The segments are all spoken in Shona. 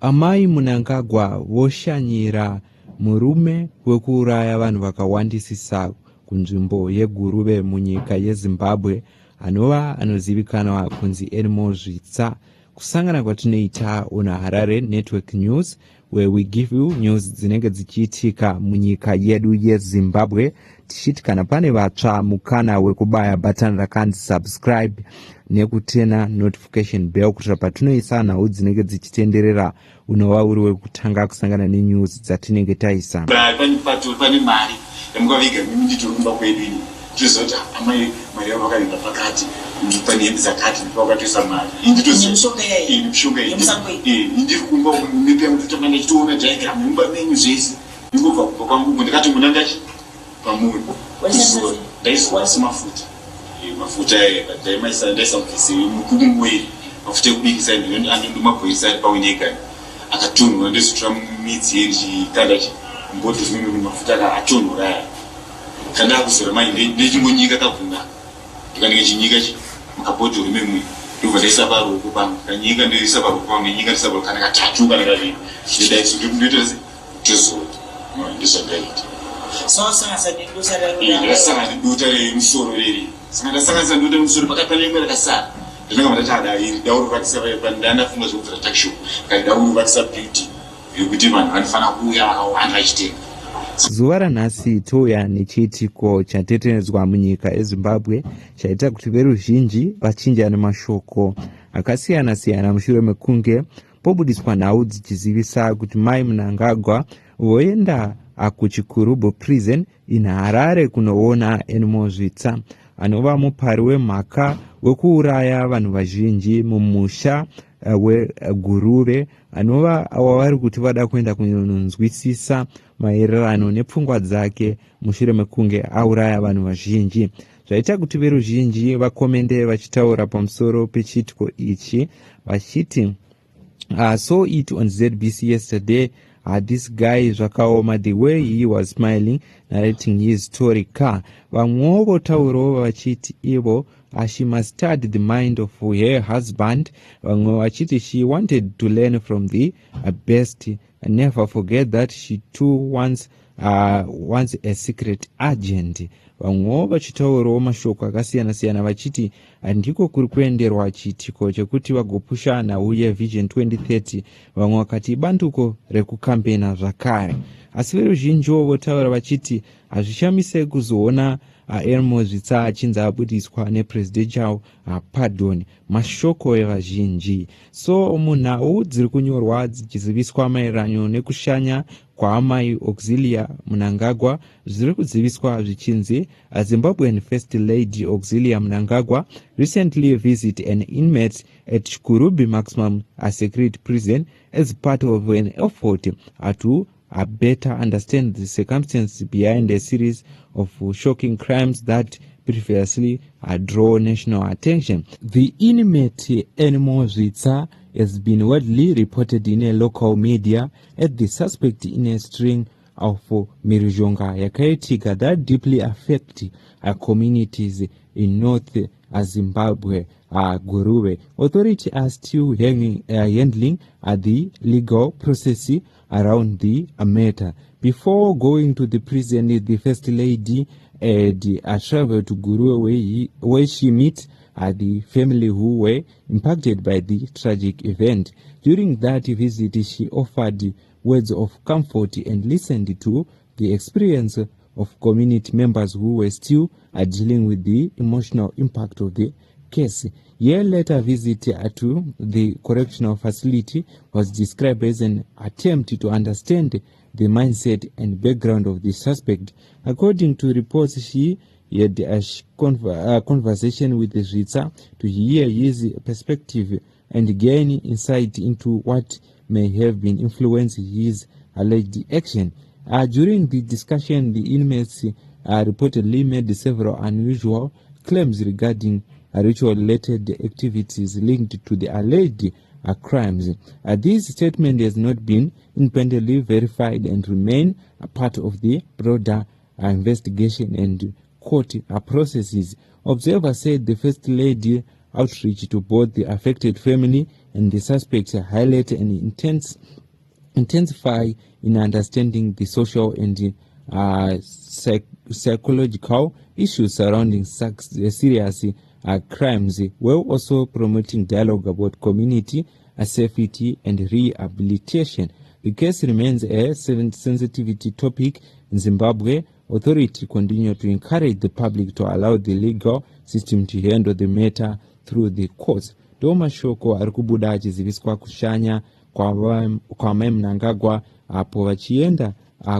Amai Mnangagwa voshanyira murume wekuuraya vanhu vakawandisisa kunzvimbo yeGuruve munyika yeZimbabwe anozivikanwa kunzi Zvitsva. Kusangana kwatinoita on Harare Network News, where we give you news dzinenge dzichiitika munyika yedu yeZimbabwe. Tichiti kana pane vatsva mukana wekubaya button rakanzi subscribe nekutena notification bell kuitira patinoisa nhau dzinenge dzichitenderera unova uri wekutanga kusangana nenews dzatinenge taisa. Pane mari yamukaviga mimi nditorumba kwedu ini tizoti amai mari yavo vakaenda pakati pane hembe dzakati pakatoisa mari mishonga ndiri kumba mipi yangu totangana tichiona diagram mumba menyu zvese ndingobva kubva kwangu ndikati munangachi pamunhu ndaiswa semafuta mafuta ndaisa mukisi mukungu mweri mafuta ekubikisa andomabhoisa ari paonekani akatonhora ndozotora midzi yechikanda mbodho zvimwe mafuta atonhora kanda kuzora mai ndechimbonyika kavhunga ndikanenge chinyika mukabhodhoro memwe ndobva ndaisa paroko pangu kanyika ndoisa paroko pangu nenyika ndoisa paroko kana katatu kana kaviri ndidaiso ndoita se tozoti ndizvandaita ndasangana nedota remusoro reri saka ndasanganisa nedota remusoro pakati pane rimwe rakasara ndinenge mandatada iri dauruvakisa ndandafunga zvekubvira takisho kani dauruvakisa beauty yekuti vanhu vanofanira kuuya vakawanda vachitenga. Zuva ranhasi touya nechiitiko chateteredzwa munyika yeZimbabwe chaita kuti veruzhinji vachinja nemashoko akasiyana-siyana mushure mekunge pobudiswa nhau dzichizivisa kuti mai Mnangagwa voenda kuChikurubi prison in Harare kunoona Zvitsva anova mupari wemhaka wekuuraya vanhu vazhinji mumusha weGuruve anova wavari kuti vada kuenda kunonzwisisa maererano nepfungwa dzake mushure mekunge auraya vanhu vazhinji. Zvaita kuti veruzhinji vakomende vachitaura pamusoro pechiitiko ichi vachiti saw it on ZBC yesterday. This guy zvakaoma, the way he was smiling narrating his story car. Vamwe votaurawo vachiti ivo she must study the mind of her husband. Vamwe vachiti she wanted to learn from the best and never forget that she too once a secret agent. Vamwe vachitaurawo mashoko akasiyana-siyana vachiti ndiko kuri kuenderwa chiitiko chekuti vagopusha nhau yeVision 2030. Vamwe vakati ibandiko rekukambena zvakare. Asi veruzhinjiwo votaura vachiti hazvishamise kuzoona Zvitsva achinzi abudiswa nepresidential pardon. Mashoko evazhinji. So munhau dziri kunyorwa dzichiziviswa maererano nekushanya kwaamai Auxillia Mnangagwa zviri kuziviswa zvichinzi Zimbabwean First Lady Auxillia Mnangagwa recently visited an inmate at Chikurubi maximum security prison as part of an effort to better understand the circumstances behind a series of shocking crimes that previously draw national attention. The inmate Zvitsva has been widely reported in a local media as the suspect in a string of mirizhonga yakaitika that deeply affect communities in North Zimbabwe. Guruve authority are still handling the legal process around the matter. Before going to the prison, the First Lady had traveled to Guruve where she met the family who were impacted by the tragic event. During that visit, she offered words of comfort and listened to the experience of community members who were still dealing with the emotional impact of the case. Year later visit to the correctional facility was described as an attempt to understand the mindset and background of the suspect. According to reports, she had a conversation with Zvitsva to hear his perspective and gain insight into what may have been influencing his alleged action. During the discussion, the inmates reportedly made several unusual claims regarding ritual-related activities linked to the alleged crimes. This statement has not been independently verified and remain a part of the broader investigation and court processes. Observers said the First Lady outreach to both the affected family and the suspects highlight and intensify in understanding the social and psychological issues surrounding serious crimes, while also promoting dialogue about community safety and rehabilitation. The case remains a sensitivity topic in Zimbabwe. Authorities continue to encourage the public to allow the legal system to handle the matter through the courts. Ndo mashoko ari kubuda achiziviswa kushanya kwa Mnangagwa apo vachienda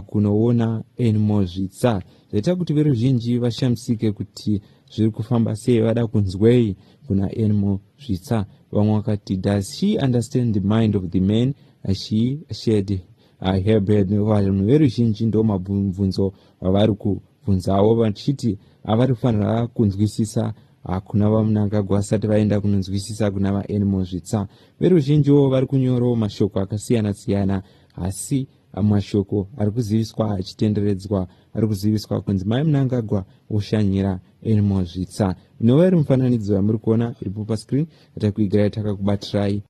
kunoona animal Zvitsva. Zvaita kuti veruzhinji vashamisike kuti zviri kufamba sei, vada kunzwei kuna animal Zvitsva. Vamwe vakati, does she understand the mind of the man she shared her bed? Vanhu veruzhinji ndo mabvunzo vavari kubvunzawo vachiti havari kufanira kunzwisisa kuna vaMnangagwa asati vaenda kunonzwisisa kuna vaanimal Zvitsva. Veruzhinjiwo vari kunyorawo mashoko akasiyana-siyana, asi mashoko ari kuziviswa achitenderedzwa ari kuziviswa kunzi mai Mnangagwa oshanyira animal Zvitsva. Inova iri mufananidzo wamuri kuona iripo pascreen yatakuigirai takakubatirai.